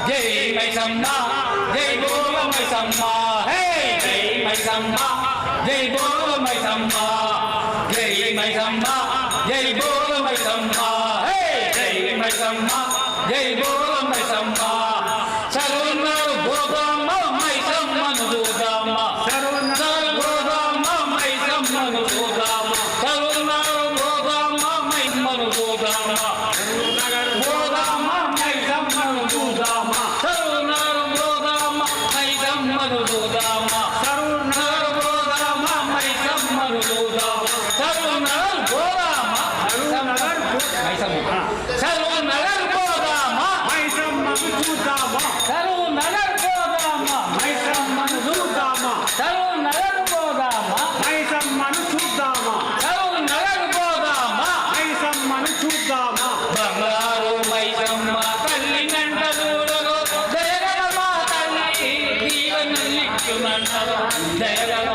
జై మైసమ్మ జై బోల మైసమ్మ హే జై మైసమ్మ జై బోల మైసమ్మ జై మైసమ్మ జై బోల మైసమ్మ హే జై మైసమ్మ జై బోల మైసమ్మ సర్వన్నరు గోదమ్మ మైసమ్మను చూద్దామ సర్వన్నరు గోదమ్మ మైసమ్మను చూద్దామ సర్వన్నరు గోదమ్మ మైసమ్మను చూద్దామ గోదమ్మ మైసమ్మను చూద్దామ సర్వన్నరు గోదమ్మ మైసమ్మను చూద్దామ సర్వన్నరు గోదమ్మ మైసమ్మను చూద్దామ సర్వన్నరు గోదమ్మ మైసమ్మ సర్వన్నరు గోదమ్మ మైసమ్మను చూద్దామ సర్వన్నరు గోదమ్మ మైసమ్మను చూద్దామ సర్వన్నరు గోదమ్మ మైసమ్మను చూద్దామ సర్వన్నరు గోదమ్మ మైసమ్మను చూద్దామ బంగారు మైసమ్మ తల్లి గంట దూడలో జయగల మా తల్లి దీవెనలిచ్చునన్నరు జయగల